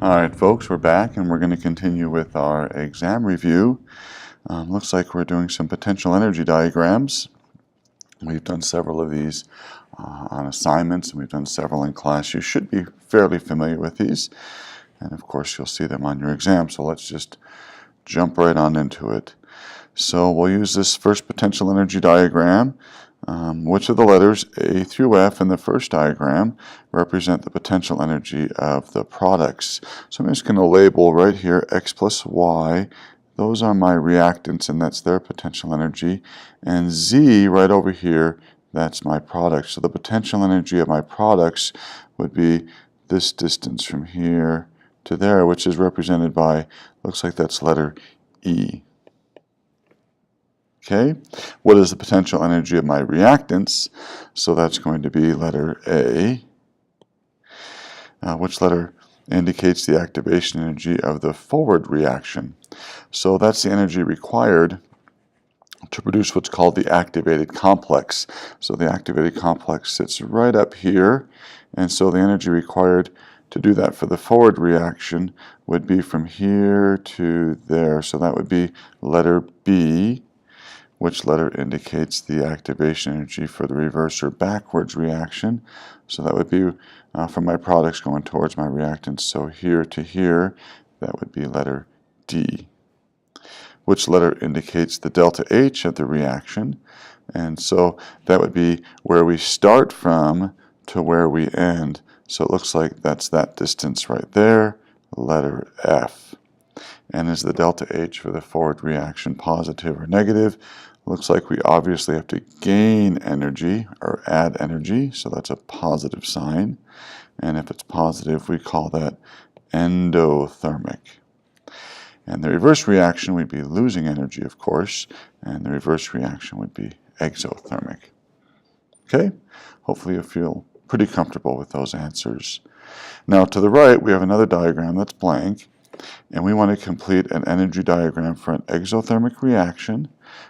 All right, folks, we're back and we're going to continue with our exam review. Looks like we're doing some potential energy diagrams. We've done several of these on assignments, and we've done several in class. You should be fairly familiar with these, and of course you'll see them on your exam, so let's just jump right on into it. So we'll use this first potential energy diagram. Which of the letters A through F in the first diagram represent the potential energy of the products? So I'm just going to label right here X plus Y. Those are my reactants, and that's their potential energy. And Z right over here, that's my product. So the potential energy of my products would be this distance from here to there, which is represented by, looks like that's letter E. Okay, what is the potential energy of my reactants? So that's going to be letter A. Which letter indicates the activation energy of the forward reaction? So that's the energy required to produce what's called the activated complex. So the activated complex sits right up here, and so the energy required to do that for the forward reaction would be from here to there. So that would be letter B. Which letter indicates the activation energy for the reverse or backwards reaction? So that would be from my products going towards my reactants. So here to here, that would be letter D. Which letter indicates the delta H of the reaction? And so that would be where we start from to where we end. So it looks like that's that distance right there, letter F. And is the delta H for the forward reaction positive or negative? Looks like we obviously have to gain energy or add energy, so that's a positive sign. And if it's positive, we call that endothermic. And the reverse reaction, we'd be losing energy, of course, and the reverse reaction would be exothermic. Okay? Hopefully you feel pretty comfortable with those answers. Now to the right, we have another diagram that's blank, and we want to complete an energy diagram for an exothermic reaction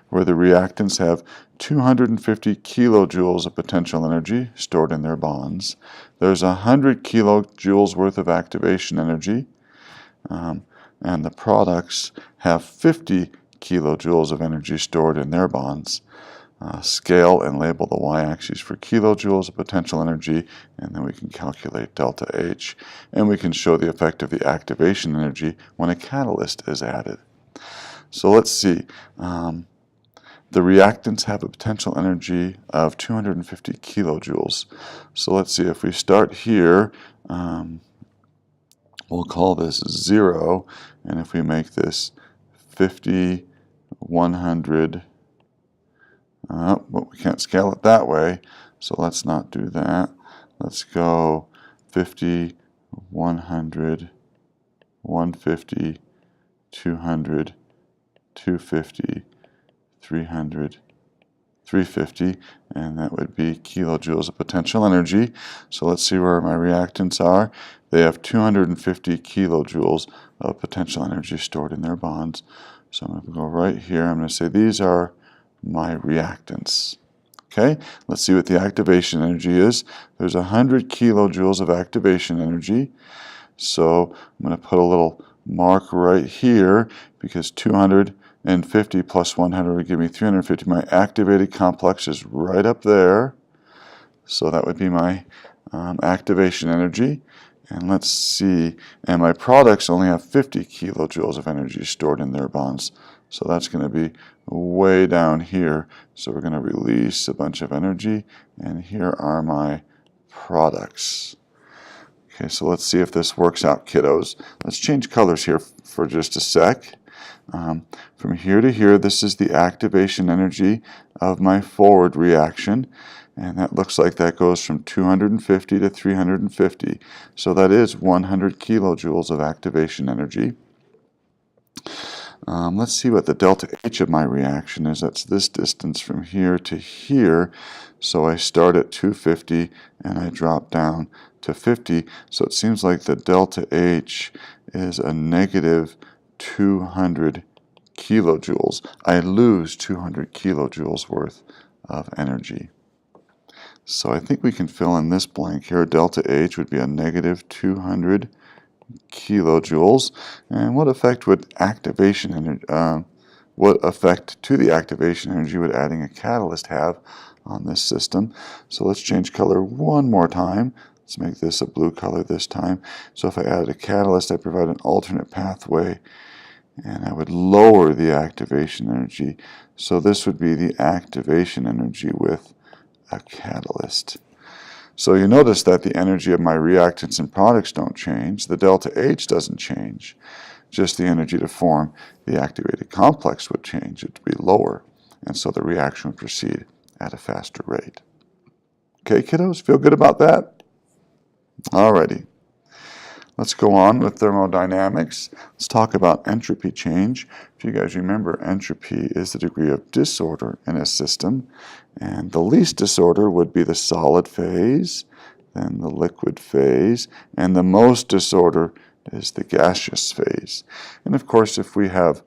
where the reactants have 250 kilojoules of potential energy stored in their bonds. There's 100 kilojoules worth of activation energy, and the products have 50 kilojoules of energy stored in their bonds. Scale and label the y-axis for kilojoules of potential energy, and then we can calculate delta H, and we can show the effect of the activation energy when a catalyst is added. So let's see. The reactants have a potential energy of 250 kilojoules. So let's see, if we start here, we'll call this 0, and if we make this 50, 100, but we can't scale it that way, so let's not do that. Let's go 50, 100, 150, 200, 250, 300, 350, and that would be kilojoules of potential energy. So let's see where my reactants are. They have 250 kilojoules of potential energy stored in their bonds. So I'm going to go right here. I'm going to say these are my reactants. Okay, let's see what the activation energy is. There's 100 kilojoules of activation energy. So I'm going to put a little mark right here because 250 plus 100 would give me 350. My activated complex is right up there. So that would be my activation energy. And let's see, and my products only have 50 kilojoules of energy stored in their bonds. So that's going to be way down here. So we're going to release a bunch of energy, and here are my products. Okay, so let's see if this works out, kiddos. Let's change colors here for just a sec. From here to here, this is the activation energy of my forward reaction. And that looks like that goes from 250 to 350. So that is 100 kilojoules of activation energy. Let's see what the delta H of my reaction is. That's this distance from here to here. So I start at 250 and I drop down to 50. So it seems like the delta H is a negative 200 kilojoules. I lose 200 kilojoules worth of energy. So I think we can fill in this blank here. Delta H would be a negative 200 kilojoules. And what effect would what effect to the activation energy would adding a catalyst have on this system? So let's change color one more time. Let's make this a blue color this time. So if I added a catalyst, I provide an alternate pathway, and I would lower the activation energy. So this would be the activation energy with a catalyst. So you notice that the energy of my reactants and products don't change. The delta H doesn't change. Just the energy to form the activated complex would change. It would be lower. And so the reaction would proceed at a faster rate. Okay, kiddos, feel good about that? Alrighty. Let's go on with thermodynamics. Let's talk about entropy change. If you guys remember, entropy is the degree of disorder in a system. And the least disorder would be the solid phase, then the liquid phase, and the most disorder is the gaseous phase. And of course, if we have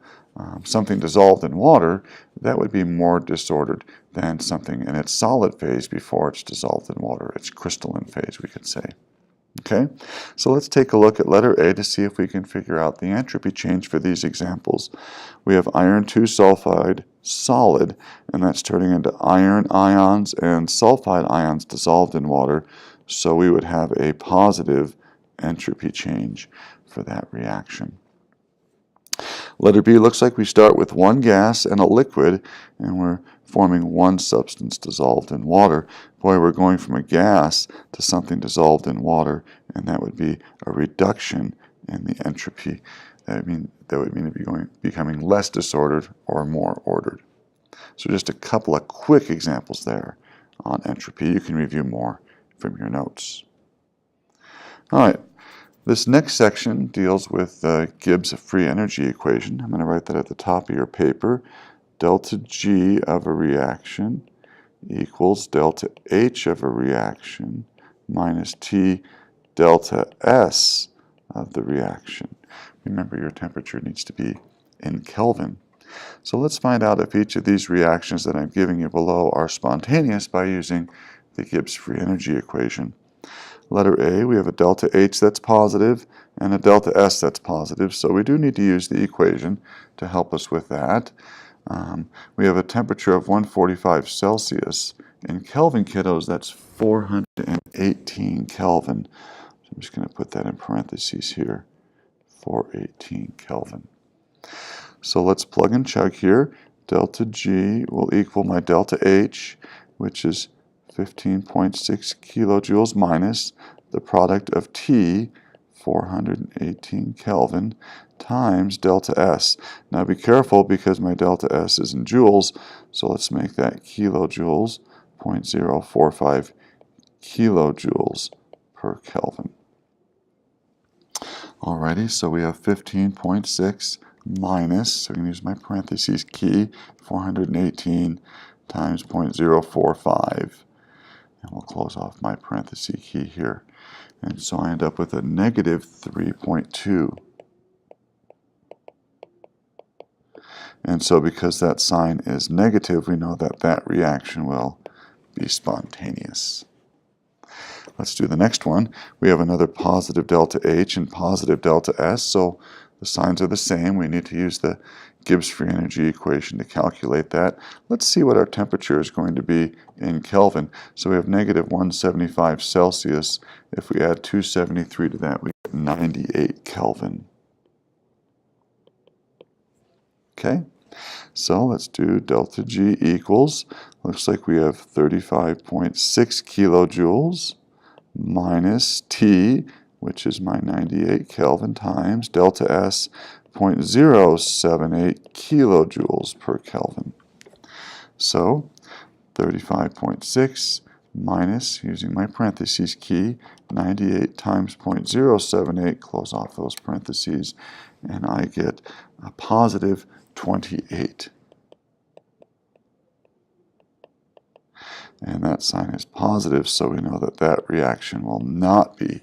something dissolved in water, that would be more disordered than something in its solid phase before it's dissolved in water. Its crystalline phase, we could say. Okay, so let's take a look at letter A to see if we can figure out the entropy change for these examples. We have iron 2 sulfide solid, and that's turning into iron ions and sulfide ions dissolved in water, so we would have a positive entropy change for that reaction. Letter B looks like we start with one gas and a liquid, and we're forming one substance dissolved in water. Boy, we're going from a gas to something dissolved in water, and that would be a reduction in the entropy. That would mean it becoming less disordered or more ordered. So just a couple of quick examples there on entropy. You can review more from your notes. All right. This next section deals with the Gibbs free energy equation. I'm going to write that at the top of your paper. Delta G of a reaction equals delta H of a reaction minus T delta S of the reaction. Remember, your temperature needs to be in Kelvin. So let's find out if each of these reactions that I'm giving you below are spontaneous by using the Gibbs free energy equation. Letter A, we have a delta H that's positive and a delta S that's positive, so we do need to use the equation to help us with that. We have a temperature of 145 Celsius. In Kelvin, kiddos, that's 418 Kelvin. So I'm just going to put that in parentheses here, 418 Kelvin. So let's plug and chug here. Delta G will equal my delta H, which is 15.6 kilojoules minus the product of T, 418 Kelvin, times delta S. Now be careful because my delta S is in joules, so let's make that kilojoules, 0.045 kilojoules per Kelvin. Alrighty, so we have 15.6 minus, so I'm going to use my parentheses key, 418 times 0.045. And we'll close off my parenthesis key here. And so I end up with a negative 3.2. And so because that sign is negative, we know that that reaction will be spontaneous. Let's do the next one. We have another positive delta H and positive delta S, so the signs are the same. We need to use the Gibbs free energy equation to calculate that. Let's see what our temperature is going to be in Kelvin. So we have negative 175 Celsius. If we add 273 to that, we get 98 Kelvin. Okay, so let's do delta G equals, looks like we have 35.6 kilojoules minus T, which is my 98 Kelvin, times delta S, 0.078 kilojoules per Kelvin. So 35.6 minus, using my parentheses key, 98 times 0.078, close off those parentheses, and I get a positive 28. And that sign is positive, so we know that that reaction will not be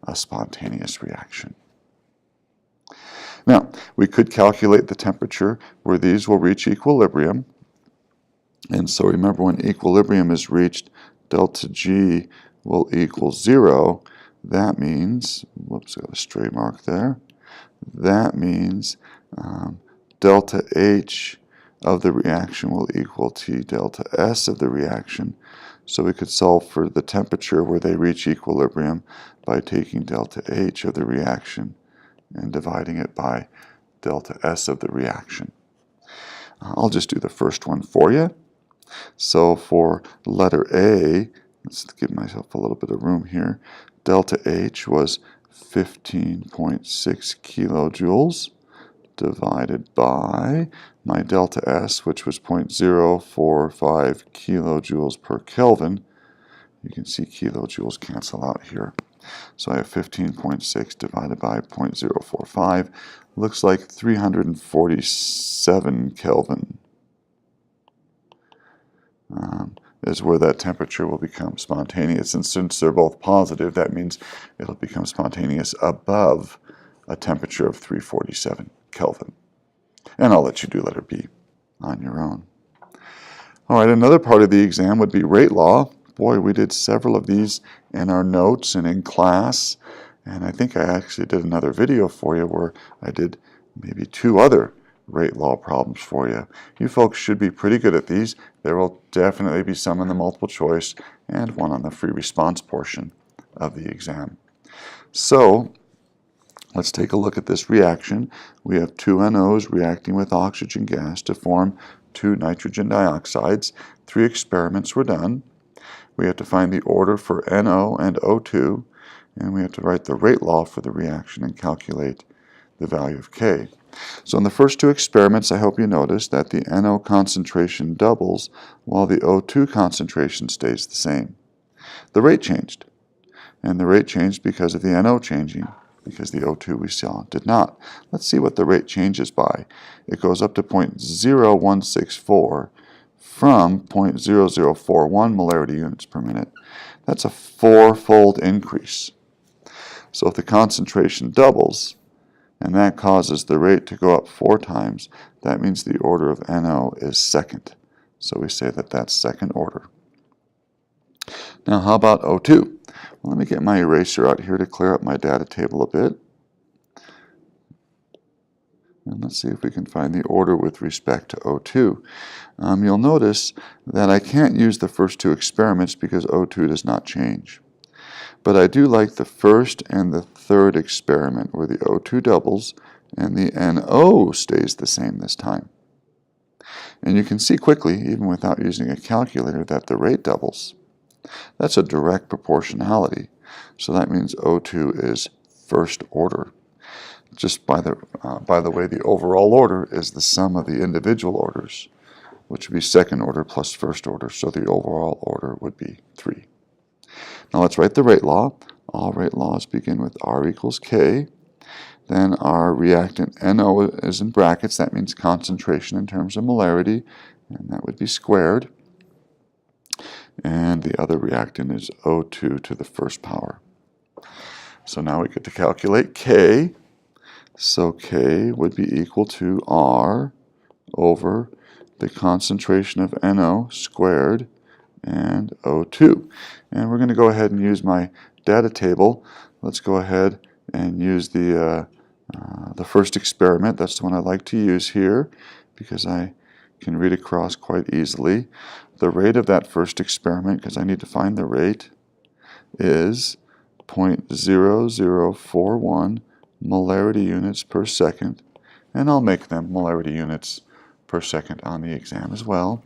a spontaneous reaction. Now, we could calculate the temperature where these will reach equilibrium. And so remember, when equilibrium is reached, delta G will equal 0. that means, whoops, I got a stray mark there. That means delta H of the reaction will equal T delta S of the reaction. So we could solve for the temperature where they reach equilibrium by taking delta H of the reaction and dividing it by delta S of the reaction. I'll just do the first one for you. So for letter A, let's give myself a little bit of room here. Delta H was 15.6 kilojoules divided by my delta S, which was 0.045 kilojoules per Kelvin. You can see kilojoules cancel out here. So I have 15.6 divided by 0.045. Looks like 347 Kelvin is where that temperature will become spontaneous. And since they're both positive, that means it'll become spontaneous above a temperature of 347 Kelvin. And I'll let you do letter B on your own. All right, another part of the exam would be rate law. Boy, we did several of these in our notes and in class. And I think I actually did another video for you where I did maybe 2 other rate law problems for you. You folks should be pretty good at these. There will definitely be some in the multiple choice and one on the free response portion of the exam. So let's take a look at this reaction. We have 2 NOs reacting with oxygen gas to form 2 nitrogen dioxides. 3 experiments were done. We have to find the order for NO and O2, and we have to write the rate law for the reaction and calculate the value of K. So in the first 2 experiments, I hope you notice that the NO concentration doubles while the O2 concentration stays the same. The rate changed, and the rate changed because of the NO changing, because the O2 we saw did not. Let's see what the rate changes by. It goes up to 0.0164 from 0.0041 molarity units per minute. That's a 4-fold increase. So if the concentration doubles, and that causes the rate to go up 4 times, that means the order of NO is second. So we say that that's second order. Now how about O2? Well, let me get my eraser out here to clear up my data table a bit. And let's see if we can find the order with respect to O2. You'll notice that I can't use the first 2 experiments because O2 does not change. But I do like the first and the third experiment where the O2 doubles and the NO stays the same this time. And you can see quickly, even without using a calculator, that the rate doubles. That's a direct proportionality. So that means O2 is first order. Just by the way, the overall order is the sum of the individual orders, which would be second order plus first order. So the overall order would be 3. Now let's write the rate law. All rate laws begin with R equals K. Then our reactant NO is in brackets. That means concentration in terms of molarity, and that would be squared. And the other reactant is O2 to the first power. So now we get to calculate K. So K would be equal to R over the concentration of NO squared and O2. And we're going to go ahead and use my data table. Let's go ahead and use the first experiment. That's the one I like to use here because I can read across quite easily. The rate of that first experiment, because I need to find the rate, is 0.0041 molarity units per second. And I'll make them molarity units per second on the exam as well,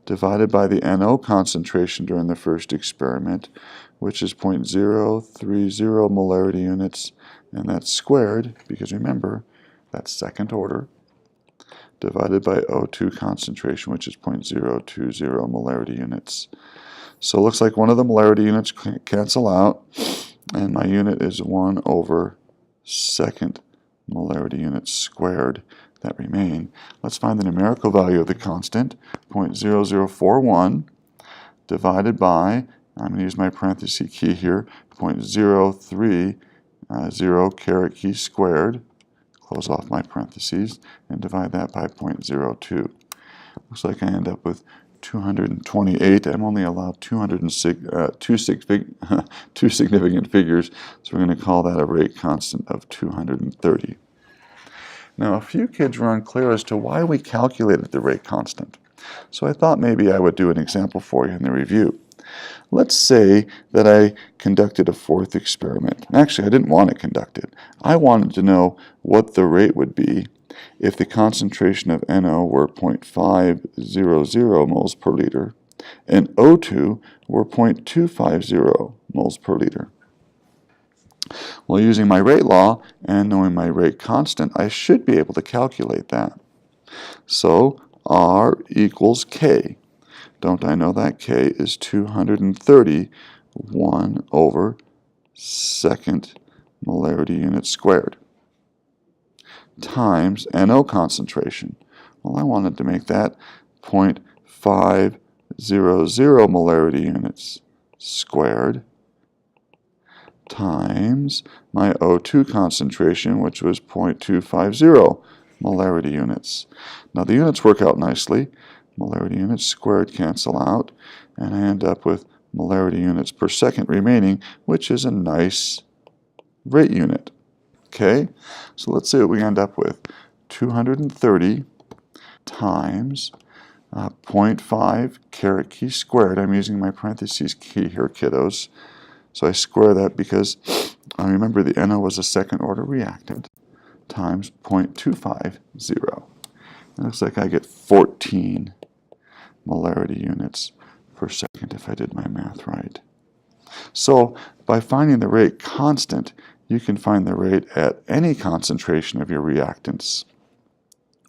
divided by the NO concentration during the first experiment, which is 0.030 molarity units, and that's squared, because remember, that's second order, divided by O2 concentration, which is 0.020 molarity units. So it looks like one of the molarity units cancel out, and my unit is 1 over second molarity units squared that remain. Let's find the numerical value of the constant, 0.0041, divided by, I'm going to use my parenthesis key here, 0.030 caret key squared, close off my parentheses, and divide that by 0.02. Looks like I end up with 228. I'm only allowed 2 significant figures, so we're going to call that a rate constant of 230. Now, a few kids were unclear as to why we calculated the rate constant, so I thought maybe I would do an example for you in the review. Let's say that I conducted a fourth experiment. Actually, I didn't want to conduct it. I wanted to know what the rate would be if the concentration of NO were 0.500 moles per liter and O2 were 0.250 moles per liter. Well, using my rate law and knowing my rate constant, I should be able to calculate that. So R equals K. Don't I know that K is 230 1 over second molarity unit squared times NO concentration. Well, I wanted to make that 0.500 molarity units squared times my O2 concentration, which was 0.250 molarity units. Now the units work out nicely. Molarity units squared cancel out, and I end up with molarity units per second remaining, which is a nice rate unit. Okay, so let's see what we end up with. 230 times 0.5 caret key squared. I'm using my parentheses key here, kiddos. So I square that because I remember the NO was a second order reactant times 0.250. It looks like I get 14 molarity units per second if I did my math right. So by finding the rate constant, you can find the rate at any concentration of your reactants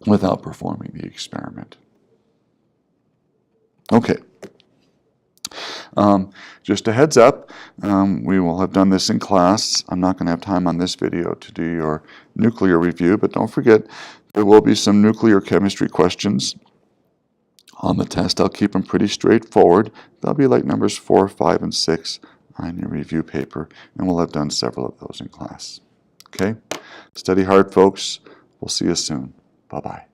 without performing the experiment. Okay. Just a heads up, we will have done this in class. I'm not going to have time on this video to do your nuclear review, but don't forget there will be some nuclear chemistry questions on the test. I'll keep them pretty straightforward. They'll be like numbers 4, 5, and 6 on your review paper, and we'll have done several of those in class. Okay? Study hard, folks. We'll see you soon. Bye-bye.